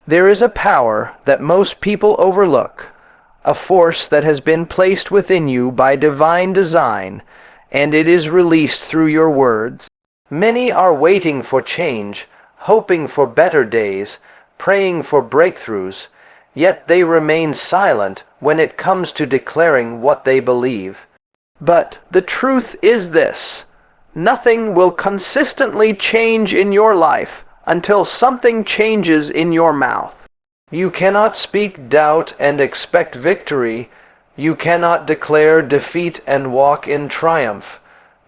There is a power that most people overlook, a force that has been placed within you by divine design, and it is released through your words. Many are waiting for change, hoping for better days, praying for breakthroughs, yet they remain silent when it comes to declaring what they believe. But the truth is this: nothing will consistently change in your life until something changes in your mouth. You cannot speak doubt and expect victory. You cannot declare defeat and walk in triumph.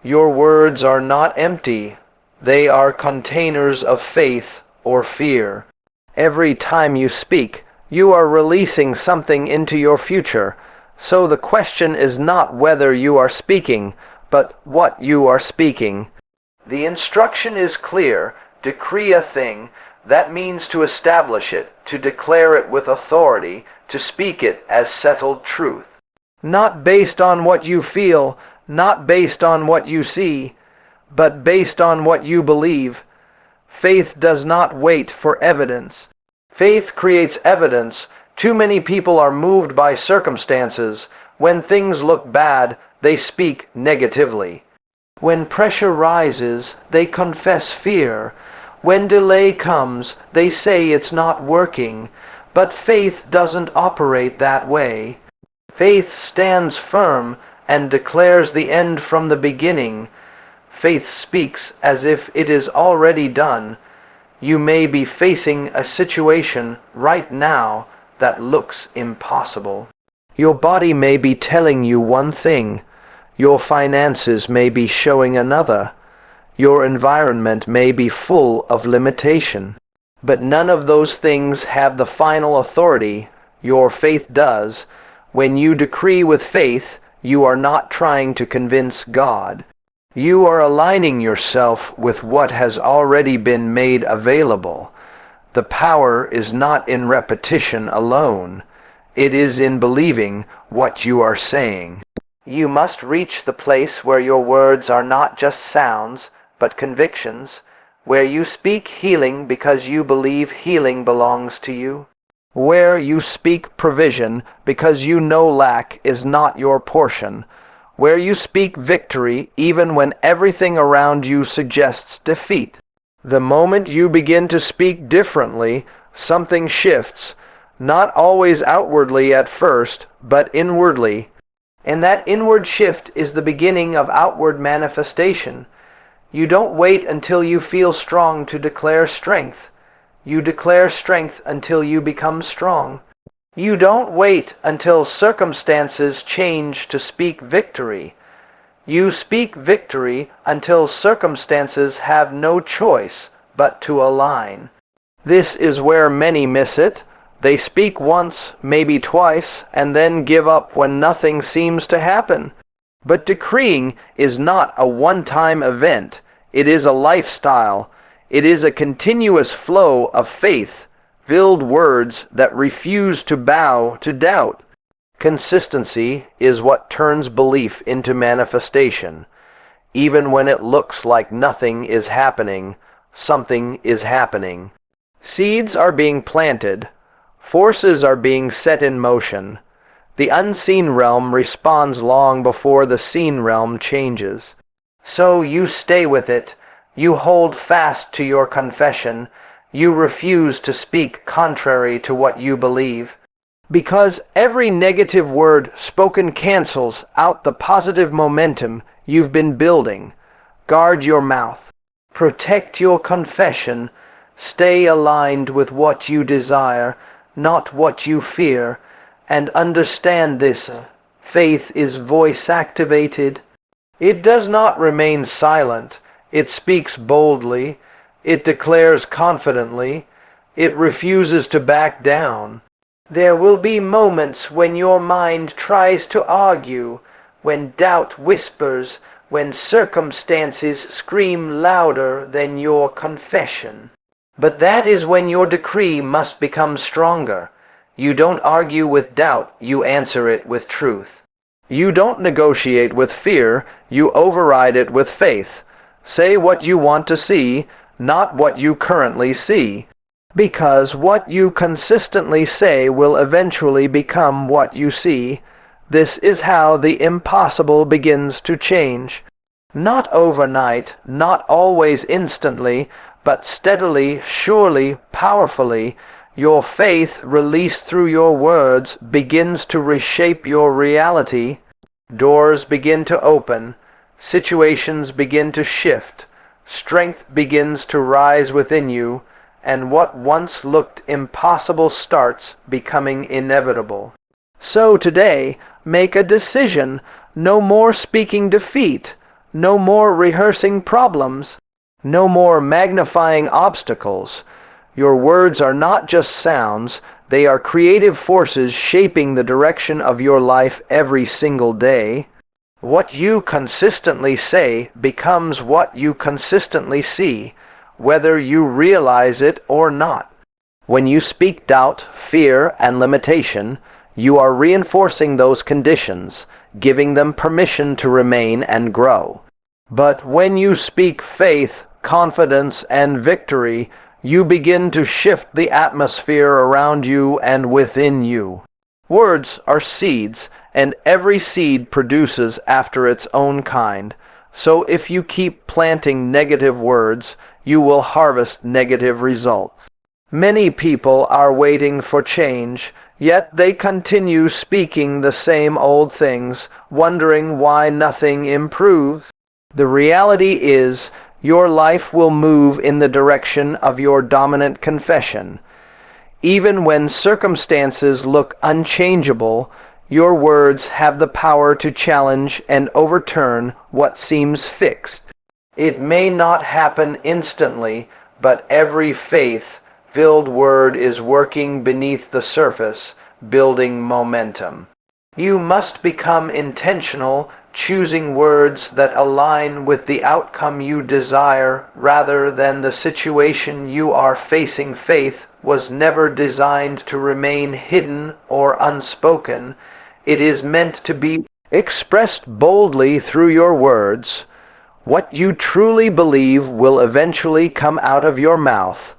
Your words are not empty. They are containers of faith or fear. Every time you speak, you are releasing something into your future. So the question is not whether you are speaking, but what you are speaking. The instruction is clear: decree a thing. That means to establish it, to declare it with authority, to speak it as settled truth. Not based on what you feel, not based on what you see, but based on what you believe. Faith does not wait for evidence. Faith creates evidence. Too many people are moved by circumstances. When things look bad, they speak negatively. When pressure rises, they confess fear. When delay comes, they say it's not working. But faith doesn't operate that way. Faith stands firm and declares the end from the beginning. Faith speaks as if it is already done. You may be facing a situation right now that looks impossible. Your body may be telling you one thing. Your finances may be showing another. Your environment may be full of limitation. But none of those things have the final authority. Your faith does. When you decree with faith, you are not trying to convince God. You are aligning yourself with what has already been made available. The power is not in repetition alone. It is in believing what you are saying. You must reach the place where your words are not just sounds, but convictions, where you speak healing because you believe healing belongs to you, where you speak provision because you know lack is not your portion, where you speak victory even when everything around you suggests defeat. The moment you begin to speak differently, something shifts, not always outwardly at first, but inwardly. And that inward shift is the beginning of outward manifestation. You don't wait until you feel strong to declare strength. You declare strength until you become strong. You don't wait until circumstances change to speak victory. You speak victory until circumstances have no choice but to align. This is where many miss it. They speak once, maybe twice, and then give up when nothing seems to happen. But decreeing is not a one-time event. It is a lifestyle. It is a continuous flow of faith-filled words that refuse to bow to doubt. Consistency is what turns belief into manifestation. Even when it looks like nothing is happening, something is happening. Seeds are being planted. Forces are being set in motion. The unseen realm responds long before the seen realm changes. So you stay with it. You hold fast to your confession. You refuse to speak contrary to what you believe. Because every negative word spoken cancels out the positive momentum you've been building. Guard your mouth. Protect your confession. Stay aligned with what you desire, not what you fear. And understand this: faith is voice-activated. It does not remain silent. It speaks boldly. It declares confidently. It refuses to back down. There will be moments when your mind tries to argue, when doubt whispers, when circumstances scream louder than your confession. But that is when your decree must become stronger. You don't argue with doubt, you answer it with truth. You don't negotiate with fear, you override it with faith. Say what you want to see, not what you currently see. Because what you consistently say will eventually become what you see. This is how the impossible begins to change. Not overnight, not always instantly, but steadily, surely, powerfully. Your faith, released through your words, begins to reshape your reality. Doors begin to open. Situations begin to shift. Strength begins to rise within you, and what once looked impossible starts becoming inevitable. So today, make a decision. No more speaking defeat. No more rehearsing problems. No more magnifying obstacles. Your words are not just sounds, they are creative forces shaping the direction of your life every single day. What you consistently say becomes what you consistently see, whether you realize it or not. When you speak doubt, fear, and limitation, you are reinforcing those conditions, giving them permission to remain and grow. But when you speak faith, confidence, and victory, you begin to shift the atmosphere around you and within you. Words are seeds, and every seed produces after its own kind. So if you keep planting negative words, you will harvest negative results. Many people are waiting for change, yet they continue speaking the same old things, wondering why nothing improves. The reality is, your life will move in the direction of your dominant confession. Even when circumstances look unchangeable, your words have the power to challenge and overturn what seems fixed. It may not happen instantly, but every faith-filled word is working beneath the surface, building momentum. You must become intentional, choosing words that align with the outcome you desire rather than the situation you are facing. Faith was never designed to remain hidden or unspoken. It is meant to be expressed boldly through your words. What you truly believe will eventually come out of your mouth,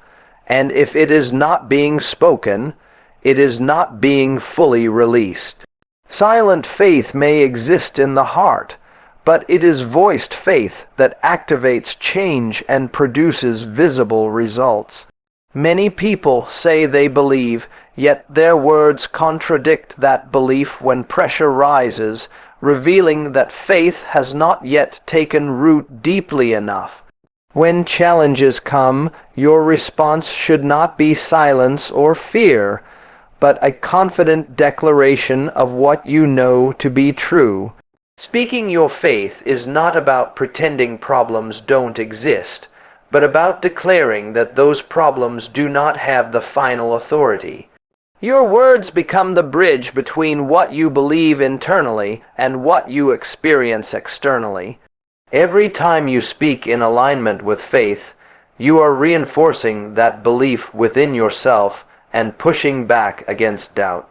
and if it is not being spoken, it is not being fully released. Silent faith may exist in the heart, but it is voiced faith that activates change and produces visible results. Many people say they believe, yet their words contradict that belief when pressure rises, revealing that faith has not yet taken root deeply enough. When challenges come, your response should not be silence or fear, but a confident declaration of what you know to be true. Speaking your faith is not about pretending problems don't exist, but about declaring that those problems do not have the final authority. Your words become the bridge between what you believe internally and what you experience externally. Every time you speak in alignment with faith, you are reinforcing that belief within yourself and pushing back against doubt.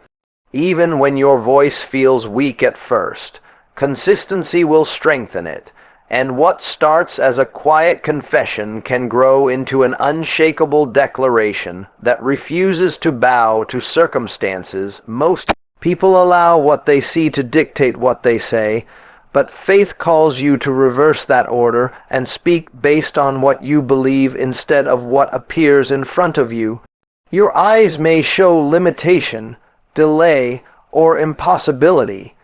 Even when your voice feels weak at first, consistency will strengthen it, and what starts as a quiet confession can grow into an unshakable declaration that refuses to bow to circumstances. Most people allow what they see to dictate what they say, but faith calls you to reverse that order and speak based on what you believe instead of what appears in front of you. Your eyes may show limitation, delay, or impossibility,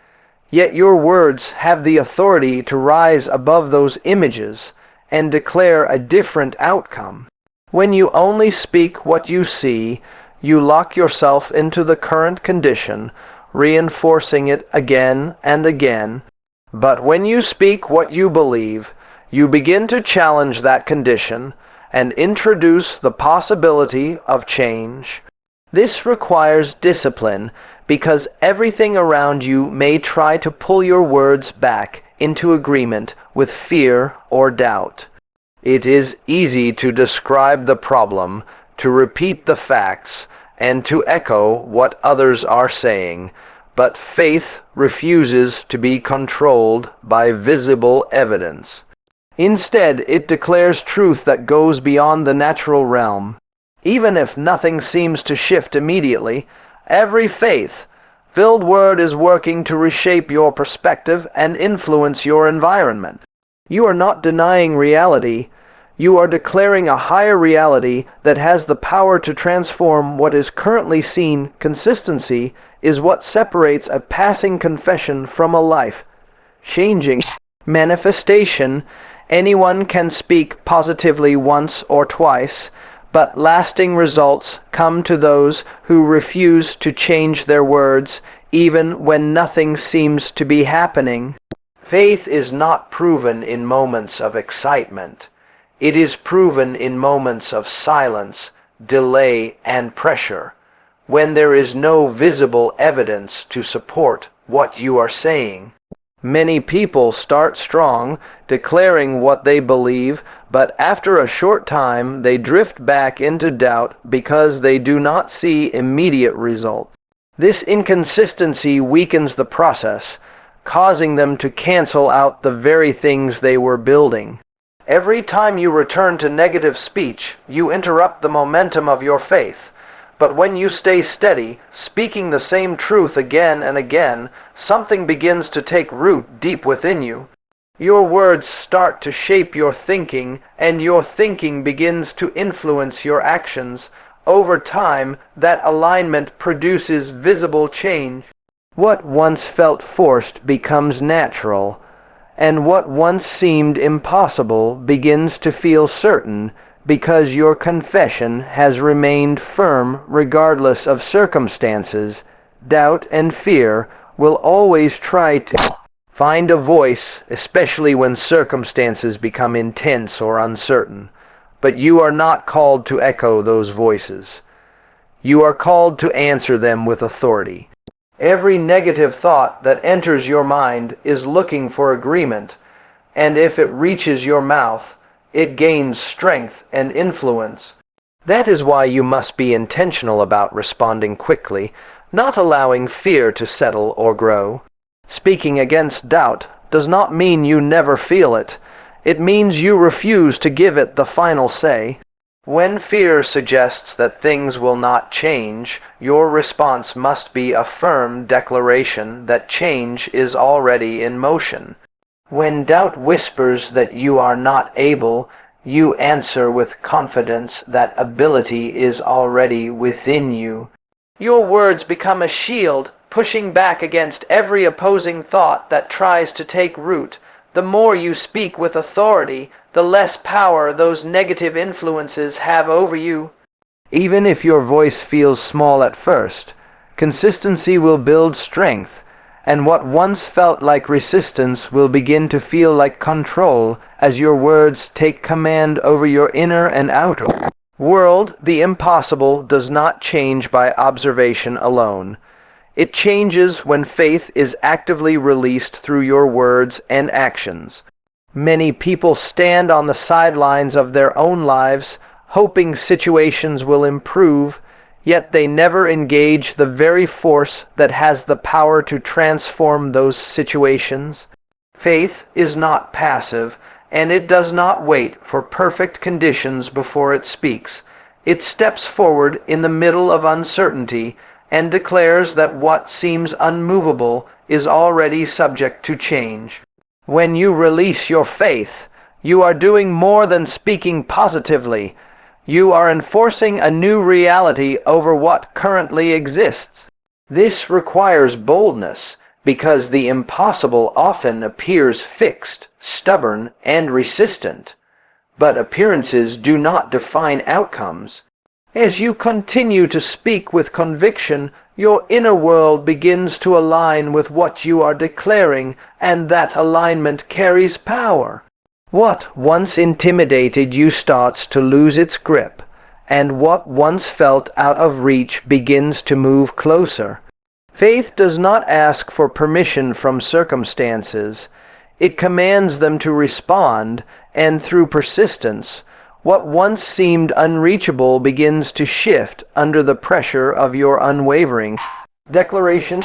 yet your words have the authority to rise above those images and declare a different outcome. When you only speak what you see, you lock yourself into the current condition, reinforcing it again and again. But when you speak what you believe, you begin to challenge that condition and introduce the possibility of change. This requires discipline because everything around you may try to pull your words back into agreement with fear or doubt. It is easy to describe the problem, to repeat the facts, and to echo what others are saying, but faith refuses to be controlled by visible evidence. Instead, it declares truth that goes beyond the natural realm. Even if nothing seems to shift immediately, every faith-filled word is working to reshape your perspective and influence your environment. You are not denying reality. You are declaring a higher reality that has the power to transform what is currently seen. Consistency is what separates a passing confession from a life-changing manifestation. Anyone can speak positively once or twice, but lasting results come to those who refuse to change their words, even when nothing seems to be happening. Faith is not proven in moments of excitement. It is proven in moments of silence, delay, and pressure, when there is no visible evidence to support what you are saying. Many people start strong, declaring what they believe, but after a short time they drift back into doubt because they do not see immediate results. This inconsistency weakens the process, causing them to cancel out the very things they were building. Every time you return to negative speech, you interrupt the momentum of your faith. But when you stay steady, speaking the same truth again and again, something begins to take root deep within you. Your words start to shape your thinking, and your thinking begins to influence your actions. Over time, that alignment produces visible change. What once felt forced becomes natural, and what once seemed impossible begins to feel certain, because your confession has remained firm regardless of circumstances. Doubt and fear will always try to find a voice, especially when circumstances become intense or uncertain. But you are not called to echo those voices. You are called to answer them with authority. Every negative thought that enters your mind is looking for agreement, and if it reaches your mouth, it gains strength and influence. That is why you must be intentional about responding quickly, not allowing fear to settle or grow. Speaking against doubt does not mean you never feel it. It means you refuse to give it the final say. When fear suggests that things will not change, your response must be a firm declaration that change is already in motion. When doubt whispers that you are not able, you answer with confidence that ability is already within you. Your words become a shield, pushing back against every opposing thought that tries to take root. The more you speak with authority, the less power those negative influences have over you. Even if your voice feels small at first, consistency will build strength, and what once felt like resistance will begin to feel like control as your words take command over your inner and outer world. The impossible does not change by observation alone. It changes when faith is actively released through your words and actions. Many people stand on the sidelines of their own lives, hoping situations will improve, yet they never engage the very force that has the power to transform those situations. Faith is not passive, and it does not wait for perfect conditions before it speaks. It steps forward in the middle of uncertainty and declares that what seems unmovable is already subject to change. When you release your faith, you are doing more than speaking positively. You are enforcing a new reality over what currently exists. This requires boldness, because the impossible often appears fixed, stubborn, and resistant. But appearances do not define outcomes. As you continue to speak with conviction, your inner world begins to align with what you are declaring, and that alignment carries power. What once intimidated you starts to lose its grip, and what once felt out of reach begins to move closer. Faith does not ask for permission from circumstances. It commands them to respond, and through persistence, what once seemed unreachable begins to shift under the pressure of your unwavering declaration.